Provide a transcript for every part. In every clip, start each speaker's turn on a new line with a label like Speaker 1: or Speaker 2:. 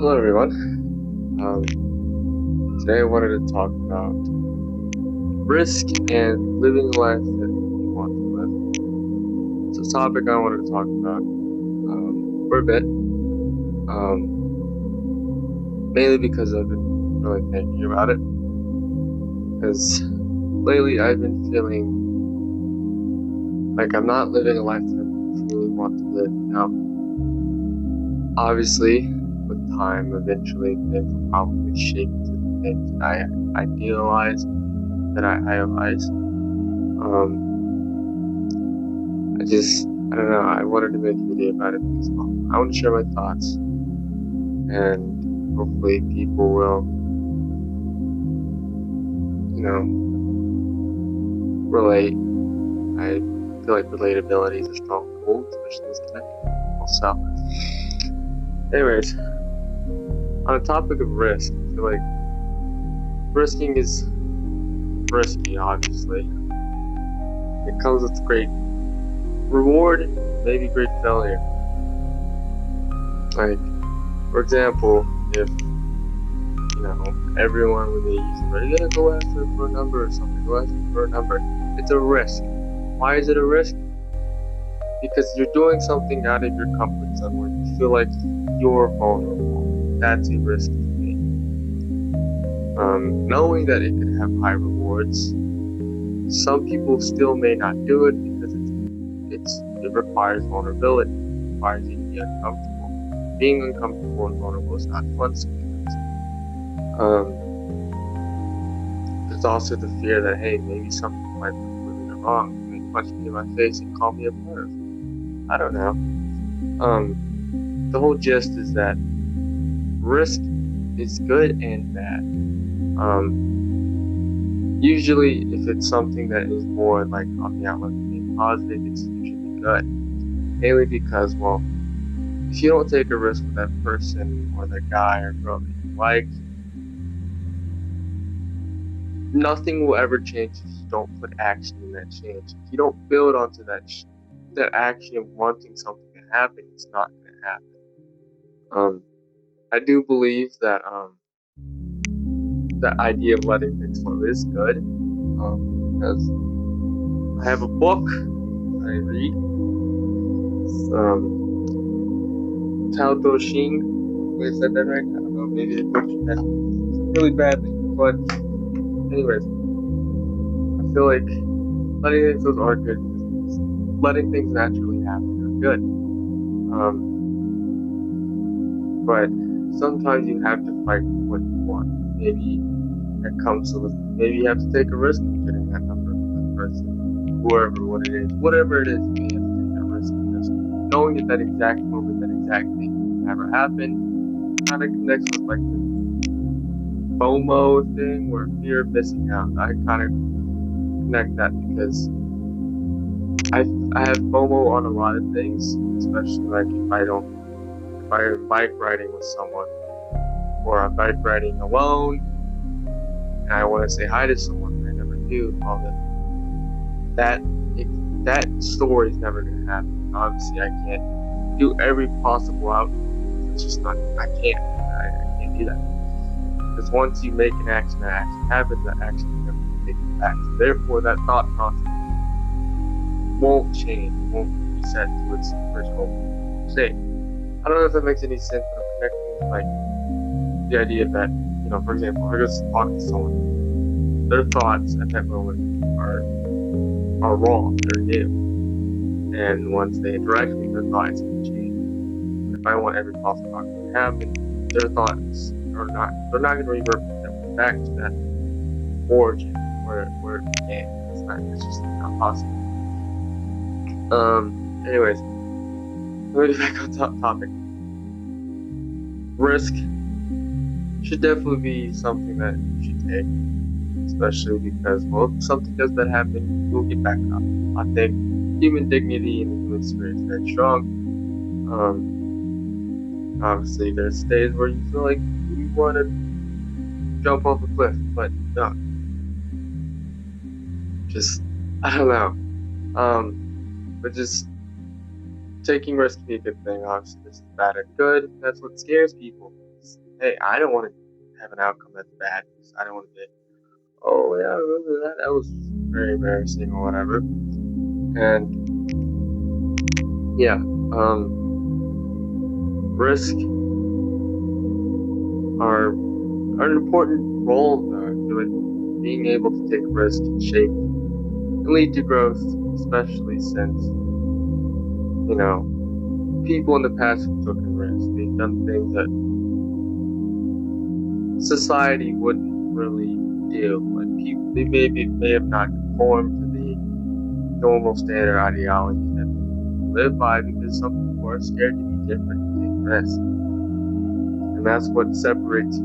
Speaker 1: Hello, everyone. Today I wanted to talk about risk and living life that you want to live. It's a topic I wanted to talk about for a bit, mainly because I've been really thinking about it. Because lately I've been feeling like I'm not living a life that I truly want to live. Now, obviously, with time, eventually things will probably shape into the things that I idealize, that I idolize. I don't know, I wanted to make a video about it because, well, I want to share my thoughts and hopefully people will, relate. I feel like relatability is a strong tool, especially this connecting people. So, anyways, on the topic of risk, I feel like risking is risky, obviously. It comes with great reward, maybe great failure. Like, for example, if everyone when they use it, are you gonna go after for a number or something? Go after for a number. It's a risk. Why is it a risk? Because you're doing something out of your comfort zone where you feel like you're vulnerable. That's a risk to me. Knowing that it could have high rewards, some people still may not do it because it requires vulnerability. It requires you to be uncomfortable. Being uncomfortable and vulnerable is not fun sometimes. There's also the fear that, hey, maybe something might be completely wrong. They punch me in my face and call me a perv. I don't know. The whole gist is that risk is good and bad. Usually, if it's something that is more like on the outlook being positive, it's usually good. Mainly because, well, if you don't take a risk with that person or that guy or girl that you like, nothing will ever change if you don't put action in that change. If you don't build onto that action of wanting something to happen, it's not going to happen. I do believe that the idea of letting things flow is good, because I have a book I read. It's, Tao Te Ching. Wait, I said that right? I don't know. Maybe I butchered that really badly, but anyways, I feel like letting things flow are good. Letting things naturally happen are good. But sometimes you have to fight for what you want. Maybe that comes with, maybe you have to take a risk of getting that number from that person, whoever, what it is, whatever it is, you may have to take that risk because knowing that exact moment, that exact thing will never happen, kind of connects with like the FOMO thing where fear of missing out. I kind of connect that because I have FOMO on a lot of things, especially like if I'm bike riding with someone or I'm bike riding alone and I want to say hi to someone and I never do, well then that story is never gonna happen. Obviously, I can't do every possible outcome. It's just not. I can't do that because once you make an action, that action happens. That action is never gonna take you back. So therefore, that thought process won't change. It won't reset to its original state. I don't know if that makes any sense, but I'm connecting with like the idea that, for example, if I just talk to someone, their thoughts at that moment are wrong, they're new. And once they interact with me, their thoughts can change. If I want every possible outcome to happen, their thoughts they're not gonna revert back to that origin where it began. It's just not possible. Anyways, let me get back on topic. Risk should definitely be something that you should take, especially because, well, if something does that happen, you'll get back up. I think human dignity and the human spirit is very strong. Obviously, there's days where you feel like you want to jump off a cliff, but no, just I don't know. But just taking risks can be a good thing. Obviously, this is bad and good. That's what scares people. hey, I don't want to have an outcome that's bad. I don't want to be, oh yeah, I remember that. That was very embarrassing or whatever. And yeah, risk are an important role. Though. I feel like being able to take risks can shape and lead to growth, especially since people in the past have taken risks. They've done things that society wouldn't really do. Like people, they may have not conformed to the normal standard ideologies that people live by because some people are scared to be different and take risks. And that's what separates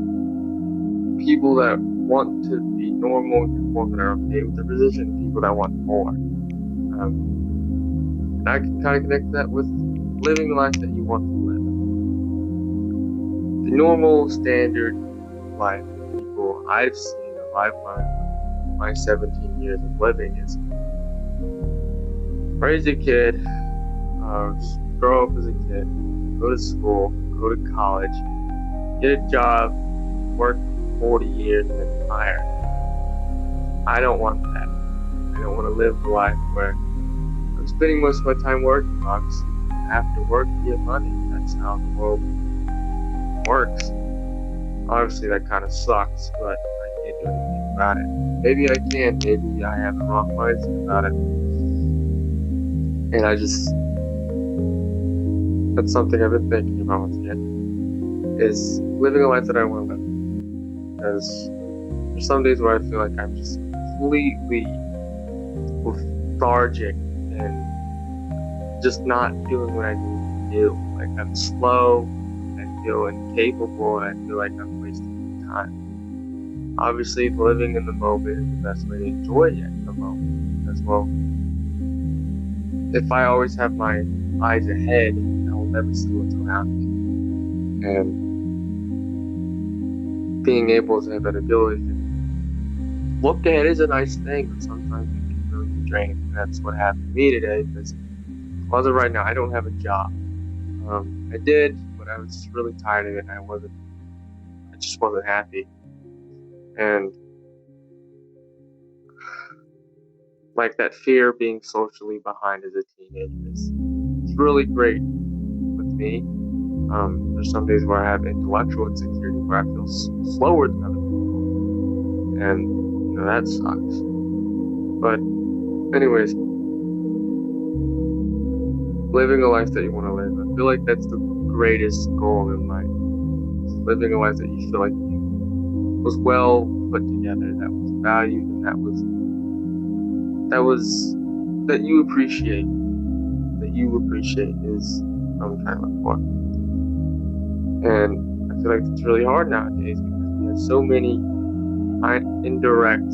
Speaker 1: people that want to be normal and conform and are okay with their position, people that want more. And I can kind of connect that with living the life that you want to live. The normal standard life that people I've seen or I've learned from my 17 years of living is raise a kid, grow up as a kid, go to school, go to college, get a job, work for 40 years, and then retire. I don't want that. I don't want to live a life where I'm spending most of my time working. Obviously, after work, you get money. That's how the world works. Obviously, that kind of sucks, but I can't do anything about it. Maybe I can. Maybe I have the wrong mindset about it. And that's something I've been thinking about once again, is living a life that I want to live. Because there's some days where I feel like I'm just completely lethargic and just not doing what I need to do. Like I'm slow, I feel incapable, and I feel like I'm wasting time. Obviously, living in the moment is the best way to enjoy it in the moment as well. If I always have my eyes ahead, I will never see what's around me. And being able to have that ability to look ahead is a nice thing, but sometimes it can really be draining. And that's what happened to me today, because as of right now, I don't have a job. I did, but I was just really tired of it, and I just wasn't happy. And like that fear of being socially behind as a teenager is really great with me. There's some days where I have intellectual insecurity, where I feel slower than other people, and that sucks. But anyways, living a life that you want to live, I feel like that's the greatest goal in life. Living a life that you feel like was well put together, that was valued, and that you appreciate. That you appreciate is what I'm trying to look for. And I feel like it's really hard nowadays because we have so many indirect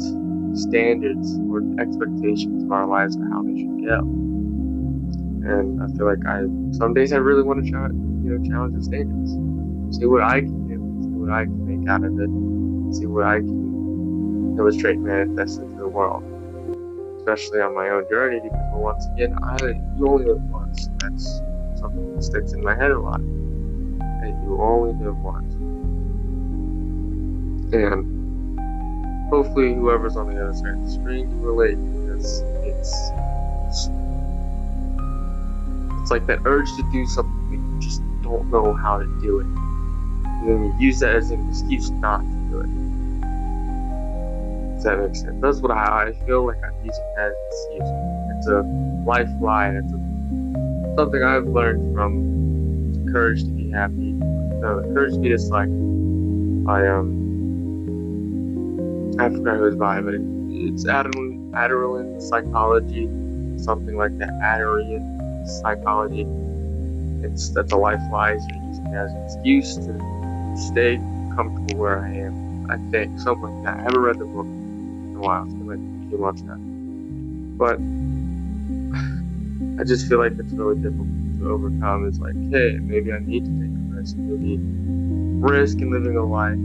Speaker 1: standards or expectations of our lives and how they should go. And I feel like some days I really want to challenge the standards, see what I can do, see what I can make out of it, see what I can illustrate, manifest into the world, especially on my own journey. Because once again, you only live once. That's something that sticks in my head a lot. And you only live once. And hopefully, whoever's on the other side of the screen can relate, because it's like that urge to do something, but you just don't know how to do it. And then you use that as an excuse not to do it. Does that make sense? That's what I feel like I'm using that as an excuse. It's a lifeline. It's something I've learned from Courage to Be Happy. No, Courage to Be Disliked. I forgot who it was by, but it's Adderall psychology, something like that. Adderall psychology. That's a lifeline. So you're using it as an excuse to stay comfortable where I am. I think something like that. I haven't read the book in a while. It's been like a few months now. But I just feel like it's really difficult to overcome. It's like, hey, maybe I need to take a risk. Maybe risk and living a life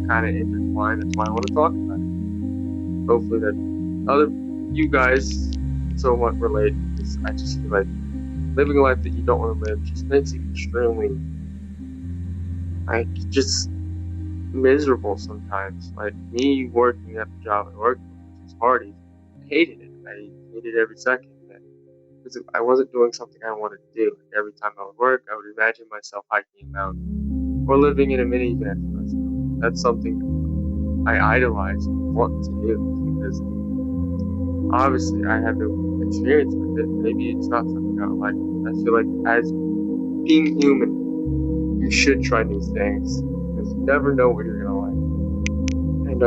Speaker 1: kind of intertwined. That's why I want to talk about it. Hopefully that you guys somewhat relate, because I just feel like living a life that you don't want to live just makes it extremely, miserable sometimes. Like me working at the job I worked with, which was Hardee's, I hated it. I hated every second of it because I wasn't doing something I wanted to do. Like every time I would work, I would imagine myself hiking a mountain or living in a minivan for the rest of my life. That's something I idolize and want to do because obviously I have no experience with it. Maybe it's not something I would like. I feel like as being human, you should try new things because you never know what you're gonna like. And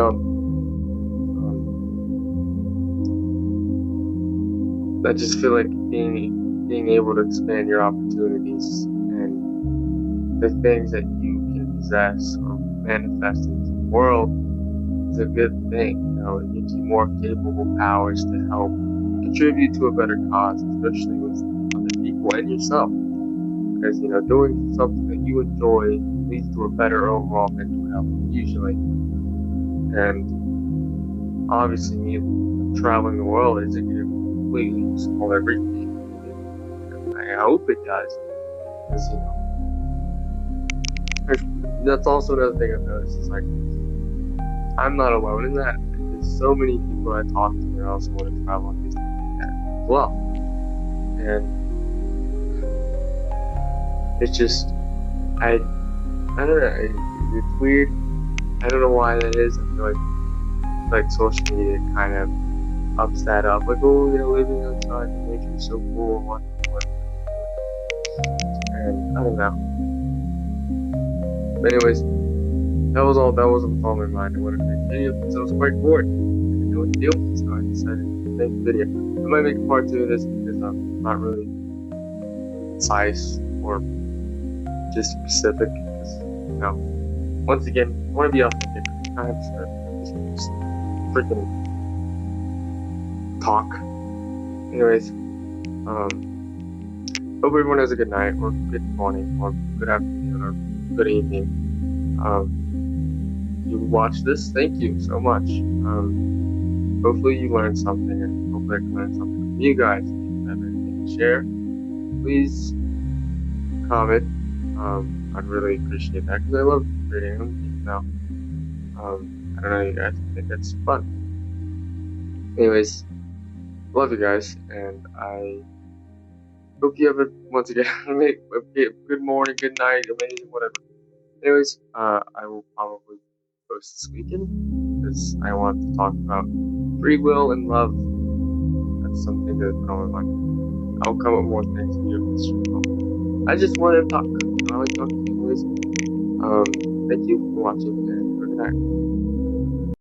Speaker 1: I just feel like being able to expand your opportunities and the things that you can possess or manifest into the world is a good thing. You know, it gives you more capable powers to help contribute to a better cause, especially with other people and yourself. Because you know, doing something that you enjoy leads to a better overall mental health usually. And obviously, me traveling the world isn't going to completely solve everything. I hope it does, because you know, that's also another thing I've noticed. Is like I'm not alone in that. There's so many people I talk to that also want to travel and do stuff like that as well. And it's just I don't know. It's weird. I don't know why that is. I feel like social media kind of ups that up. Like, oh, you know, living outside in nature is so cool and wonderful. And I don't know. But anyways, that was all. That was what's on my mind. I wanted to make a video because I was quite bored. I didn't know what to do, so I decided to make a video. I might make a part two of this because I'm not really concise or just specific. Because you know, once again, I want to be authentic. I have to just freaking talk. Anyways, hope everyone has a good night or good morning or good afternoon or good evening. You watch this, thank you so much. Hopefully you learned something, and hopefully I can learn something from you guys. If you have anything to share, please comment. I'd really appreciate that because I love reading them. You know, I don't know you guys. I think it's fun. Anyways, love you guys, and I hope you have a once again good morning, good night, amazing, whatever. Anyways, I will probably post this weekend because I want to talk about free will and love. That's something that's been on my mind. I'll come up with more things to do this channel. I just want to talk. I like talking anyways. Thank you for watching and good night.